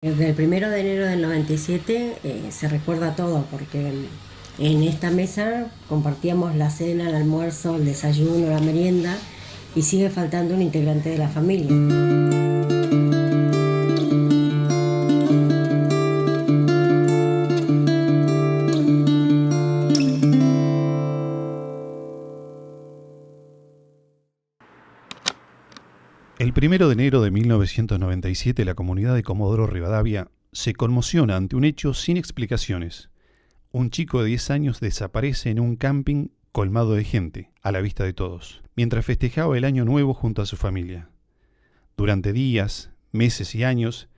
Desde el 1 de enero del 97 se recuerda todo porque en esta mesa compartíamos la cena, el almuerzo, el desayuno, la merienda y sigue faltando un integrante de la familia. El 1 de enero de 1997 la comunidad de Comodoro Rivadavia se conmociona ante un hecho sin explicaciones. Un chico de 10 años desaparece en un camping colmado de gente, a la vista de todos, mientras festejaba el año nuevo junto a su familia. Durante días, meses y años,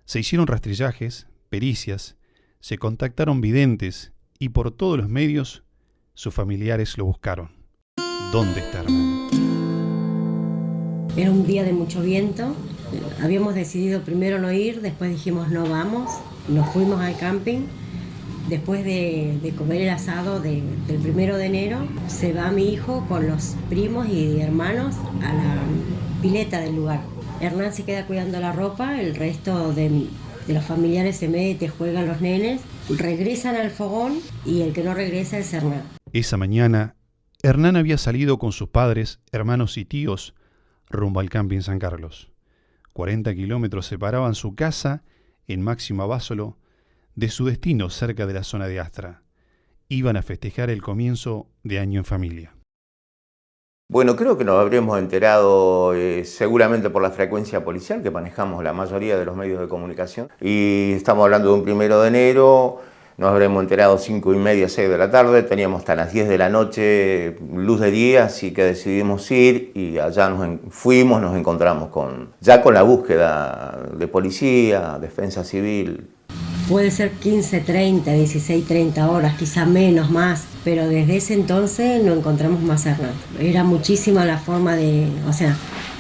se hicieron rastrillajes, pericias, se contactaron videntes y por todos los medios sus familiares lo buscaron. ¿Dónde está Hernán? Era un día de mucho viento. Habíamos decidido primero no ir, después dijimos no vamos. Nos fuimos al camping. Después de comer el asado del 1 de enero, se va mi hijo con los primos y hermanos a la pileta del lugar. Hernán se queda cuidando la ropa, el resto de los familiares se mete, juegan los nenes, regresan al fogón y el que no regresa es Hernán. Esa mañana, Hernán había salido con sus padres, hermanos y tíos rumbo al camping San Carlos. 40 kilómetros separaban su casa en Máximo Abásolo de su destino cerca de la zona de Astra. Iban a festejar el comienzo de año en familia. Bueno, creo que nos habremos enterado seguramente por la frecuencia policial que manejamos la mayoría de los medios de comunicación. Y estamos hablando de un 1 de enero, nos habremos enterado 5:30, 6 de la tarde, teníamos hasta las 10 de la noche luz de día, así que decidimos ir y allá fuimos, nos encontramos con la búsqueda de policía, defensa civil. Puede ser 15:30, 16:30 horas, quizá menos, más, pero desde ese entonces no encontramos más a Hernán. Era muchísima la forma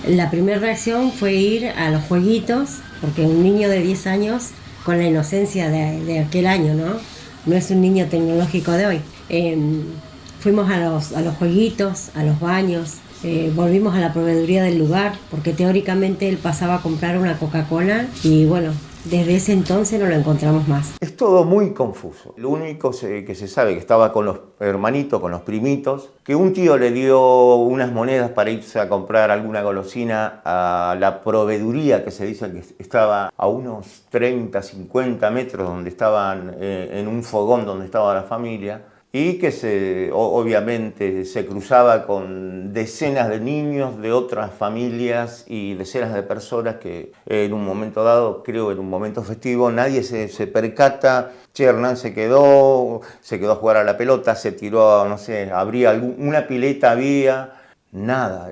la primera reacción fue ir a los jueguitos, porque un niño de 10 años, con la inocencia de aquel año, ¿no? No es un niño tecnológico de hoy. Fuimos a los jueguitos, a los baños, volvimos a la proveeduría del lugar, porque teóricamente él pasaba a comprar una Coca-Cola y bueno, desde ese entonces no lo encontramos más. Es todo muy confuso. Lo único que se sabe que estaba con los hermanitos, con los primitos, que un tío le dio unas monedas para irse a comprar alguna golosina a la proveeduría, que se dice que estaba a unos 30, 50 metros donde estaban, en un fogón donde estaba la familia, y que obviamente se cruzaba con decenas de niños de otras familias y decenas de personas que en un momento dado, creo en un momento festivo, nadie se percata. Che, Hernán se quedó a jugar a la pelota, se tiró, no sé, una pileta había, nada.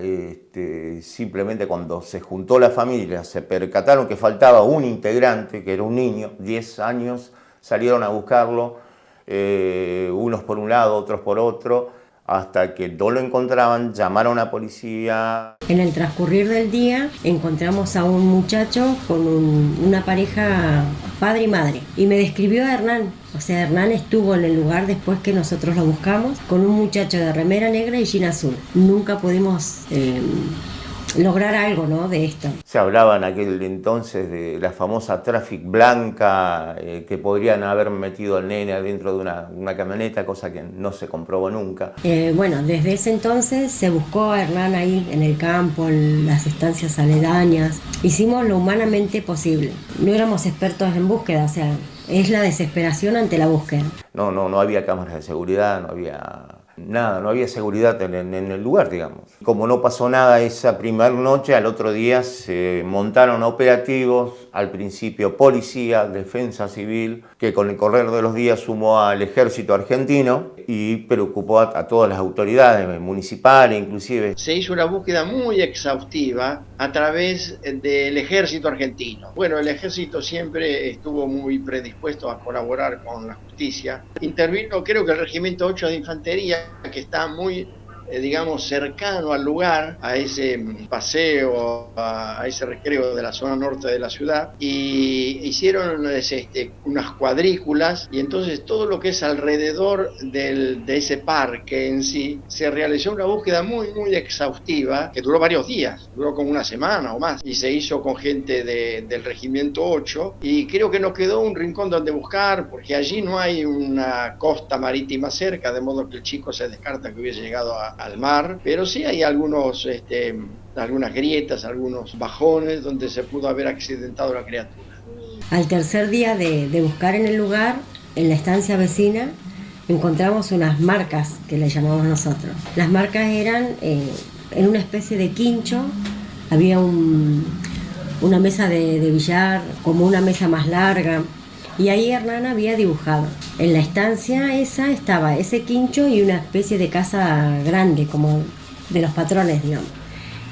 Simplemente cuando se juntó la familia se percataron que faltaba un integrante, que era un niño, 10 años, salieron a buscarlo. Unos por un lado, otros por otro, hasta que no lo encontraban, llamaron a la policía. En el transcurrir del día encontramos a un muchacho con una pareja, padre y madre, y me describió a Hernán. O sea, Hernán estuvo en el lugar después que nosotros lo buscamos, con un muchacho de remera negra y jean azul. Nunca pudimos lograr algo, ¿no?, de esto. Se hablaba en aquel entonces de la famosa Traffic Blanca, que podrían haber metido al nene adentro de una camioneta, cosa que no se comprobó nunca. Bueno, desde ese entonces se buscó a Hernán ahí en el campo, en las estancias aledañas. Hicimos lo humanamente posible. No éramos expertos en búsqueda, o sea, es la desesperación ante la búsqueda. No había cámaras de seguridad, no había nada, no había seguridad en el lugar, digamos. Como no pasó nada esa primera noche, al otro día se montaron operativos, al principio policía, defensa civil, que con el correr de los días sumó al ejército argentino y preocupó a todas las autoridades municipales, inclusive. Se hizo una búsqueda muy exhaustiva a través del ejército argentino. Bueno, el ejército siempre estuvo muy predispuesto a colaborar con la justicia. Intervino, creo que el Regimiento 8 de Infantería, que está muy digamos, cercano al lugar, a ese paseo, a ese recreo de la zona norte de la ciudad, y hicieron unas cuadrículas, y entonces todo lo que es alrededor de ese parque en sí, se realizó una búsqueda muy, muy exhaustiva, que duró varios días, duró como una semana o más, y se hizo con gente del Regimiento 8, y creo que nos quedó un rincón donde buscar, porque allí no hay una costa marítima cerca, de modo que el chico se descarta que hubiese llegado al mar, pero sí hay algunas grietas, algunos bajones donde se pudo haber accidentado la criatura. Al tercer día de buscar en el lugar, en la estancia vecina, encontramos unas marcas que le llamamos nosotros. Las marcas eran en una especie de quincho, había una mesa de billar, como una mesa más larga, y ahí Hernán había dibujado. En la estancia esa estaba ese quincho y una especie de casa grande, como de los patrones, digamos.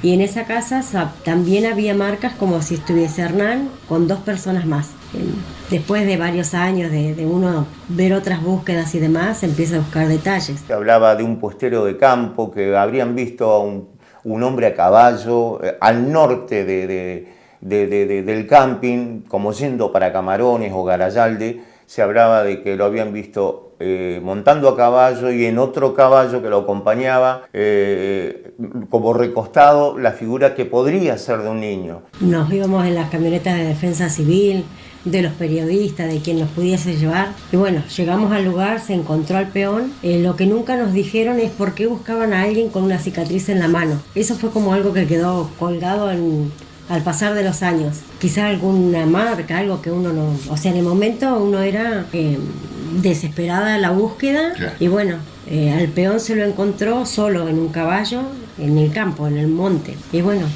Y en esa casa también había marcas como si estuviese Hernán con 2 personas más. Después de varios años de uno ver otras búsquedas y demás, se empieza a buscar detalles. Se hablaba de un puestero de campo que habrían visto a un hombre a caballo al norte del camping, como yendo para Camarones o Garayalde. Se hablaba de que lo habían visto montando a caballo y en otro caballo que lo acompañaba, como recostado, la figura que podría ser de un niño. Nos íbamos en las camionetas de defensa civil, de los periodistas, de quien nos pudiese llevar. Y bueno, llegamos al lugar, se encontró al peón. Lo que nunca nos dijeron es por qué buscaban a alguien con una cicatriz en la mano. Eso fue como algo que quedó colgado al pasar de los años. Quizá alguna marca, algo que uno no... O sea, en el momento uno era desesperada la búsqueda. Claro. Y bueno, al peón se lo encontró solo en un caballo, en el campo, en el monte. Y bueno,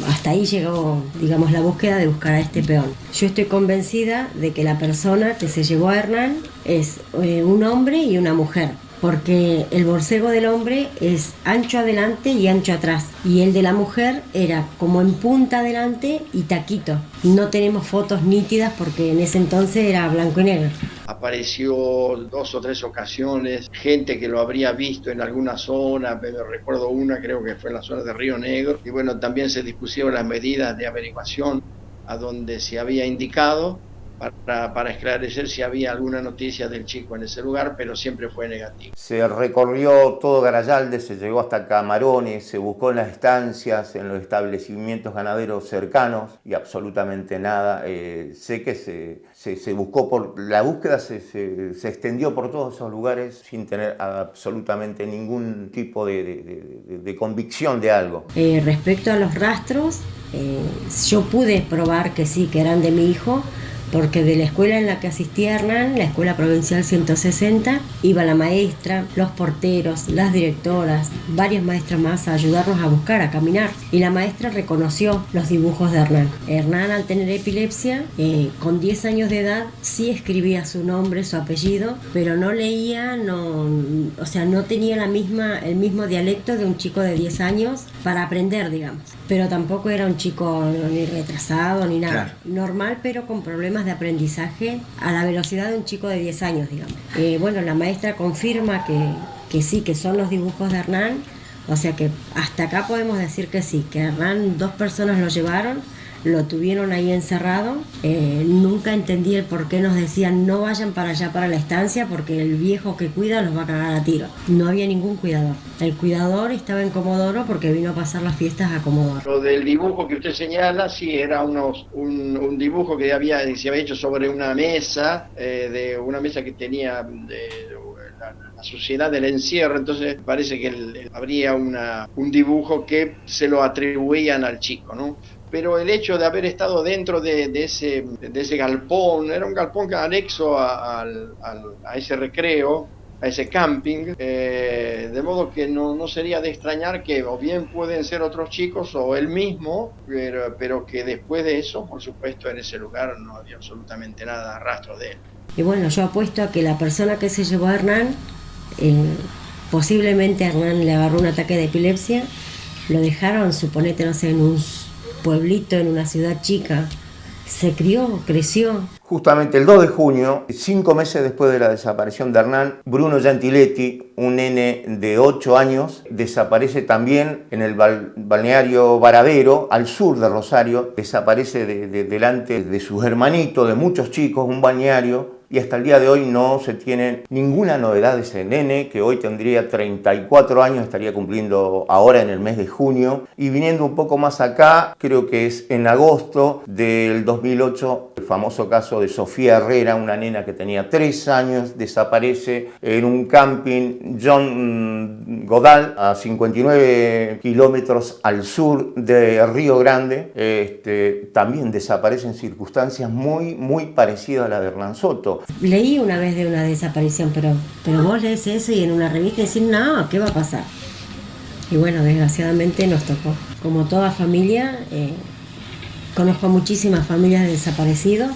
hasta ahí llegó, digamos, la búsqueda de buscar a este peón. Yo estoy convencida de que la persona que se llevó a Hernán es un hombre y una mujer, porque el borcego del hombre es ancho adelante y ancho atrás, y el de la mujer era como en punta adelante y taquito. No tenemos fotos nítidas porque en ese entonces era blanco y negro. Apareció 2 o 3 ocasiones, gente que lo habría visto en alguna zona, pero recuerdo una, creo que fue en la zona de Río Negro, y bueno, también se dispusieron las medidas de averiguación a donde se había indicado para esclarecer si había alguna noticia del chico en ese lugar, pero siempre fue negativo. Se recorrió todo Garayalde, se llegó hasta Camarones, se buscó en las estancias, en los establecimientos ganaderos cercanos y absolutamente nada. Sé que se buscó, la búsqueda se extendió por todos esos lugares sin tener absolutamente ningún tipo de convicción de algo. Respecto a los rastros, yo pude probar que sí, que eran de mi hijo, porque de la escuela en la que asistía Hernán, la escuela provincial 160, iba la maestra, los porteros, las directoras, varios maestros más a ayudarnos a buscar, a caminar. Y la maestra reconoció los dibujos de Hernán. Hernán, al tener epilepsia, con 10 años de edad, sí escribía su nombre, su apellido, pero no leía, o sea, no tenía el mismo dialecto de un chico de 10 años para aprender, digamos. Pero tampoco era un chico ni retrasado ni nada. Claro. Normal, pero con problemas de aprendizaje a la velocidad de un chico de 10 años, digamos. Bueno, la maestra confirma que sí, que son los dibujos de Hernán, o sea que hasta acá podemos decir que sí, que Hernán 2 personas lo llevaron, lo tuvieron ahí encerrado. Nunca entendí el por qué nos decían no vayan para allá, para la estancia, porque el viejo que cuida los va a cagar a tiro. No había ningún cuidador. El cuidador estaba en Comodoro porque vino a pasar las fiestas a Comodoro. Lo del dibujo que usted señala, sí, era un dibujo que se había hecho sobre una mesa, de una mesa que tenía la sociedad del encierro. Entonces parece que habría un dibujo que se lo atribuían al chico, ¿no? Pero el hecho de haber estado dentro de ese galpón, era un galpón anexo a ese recreo, a ese camping, de modo que no sería de extrañar que o bien pueden ser otros chicos o él mismo, pero que después de eso, por supuesto, en ese lugar no había absolutamente nada, rastro de él. Y bueno, yo apuesto a que la persona que se llevó a Hernán, posiblemente a Hernán le agarró un ataque de epilepsia, lo dejaron, suponete, no sé, en un pueblito, en una ciudad chica, se crió, creció. Justamente el 2 de junio, 5 meses después de la desaparición de Hernán, Bruno Gentiletti, un nene de 8 años, desaparece también en el balneario Varadero, al sur de Rosario, desaparece delante de sus hermanitos, de muchos chicos, un balneario, y hasta el día de hoy no se tiene ninguna novedad de ese nene, que hoy tendría 34 años, estaría cumpliendo ahora en el mes de junio. Y viniendo un poco más acá, creo que es en agosto del 2008, el famoso caso de Sofía Herrera, una nena que tenía 3 años, desaparece en un camping John Godal, a 59 kilómetros al sur de Río Grande. También desaparece en circunstancias muy parecidas a la de Hernán Soto. Leí una vez de una desaparición, pero vos lees eso y en una revista decís, no, ¿qué va a pasar? Y bueno, desgraciadamente nos tocó. Como toda familia, conozco muchísimas familias de desaparecidos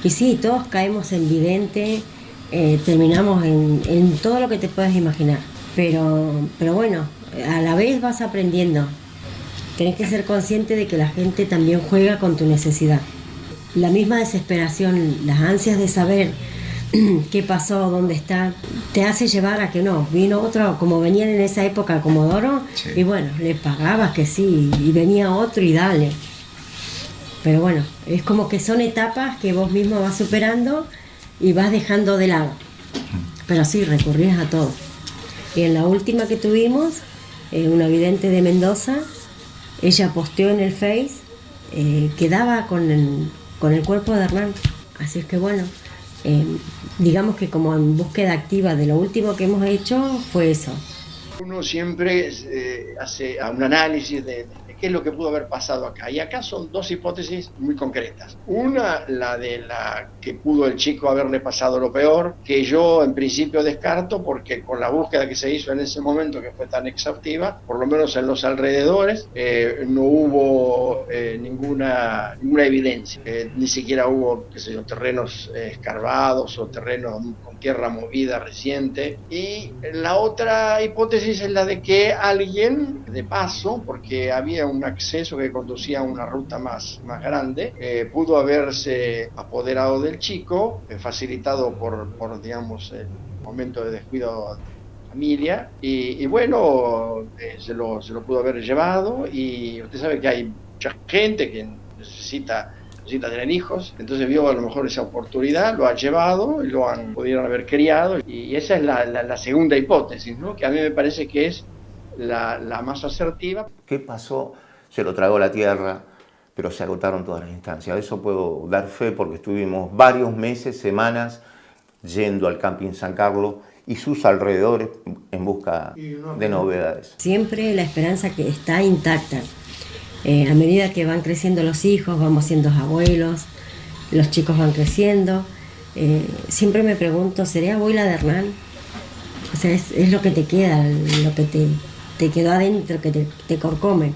y sí, todos caemos en vidente, terminamos en todo lo que te puedas imaginar. Pero bueno, a la vez vas aprendiendo. Tenés que ser consciente de que la gente también juega con tu necesidad. La misma desesperación, las ansias de saber qué pasó, dónde está, te hace llevar a que no. Vino otro, como venían en esa época Comodoro, sí. Y bueno, le pagabas que sí, y venía otro y dale. Pero bueno, es como que son etapas que vos mismo vas superando y vas dejando de lado. Pero sí, recurrías a todo. Y en la última que tuvimos, una vidente de Mendoza, ella posteó en el Face que daba con el cuerpo de Hernán. Así es que bueno, digamos que como en búsqueda activa de lo último que hemos hecho fue eso. Uno siempre hace un análisis de qué es lo que pudo haber pasado acá. Y acá son dos hipótesis muy concretas. Una, la de la que pudo el chico haberle pasado lo peor, que yo en principio descarto porque con la búsqueda que se hizo en ese momento, que fue tan exhaustiva, por lo menos en los alrededores, no hubo ninguna evidencia. Ni siquiera hubo, qué sé yo, terrenos escarbados o terrenos con tierra movida reciente. Y la otra hipótesis es la de que alguien, de paso, porque había un acceso que conducía a una ruta más grande, pudo haberse apoderado del chico, facilitado por digamos, el momento de descuido de la familia, y bueno, se lo pudo haber llevado, y usted sabe que hay mucha gente que necesita tener hijos, entonces vio a lo mejor esa oportunidad, lo ha llevado y pudieron haber criado, y esa es la segunda hipótesis, ¿no? Que a mí me parece que es la más asertiva. ¿Qué pasó? Se lo tragó la tierra, pero se agotaron todas las instancias. De eso puedo dar fe porque estuvimos varios meses, semanas, yendo al camping San Carlos y sus alrededores en busca de novedades. Siempre la esperanza que está intacta. A medida que van creciendo los hijos, vamos siendo abuelos, los chicos van creciendo. Siempre me pregunto, ¿seré abuela de Hernán? O sea, es lo que te queda, lo que te quedó adentro, que te corcome.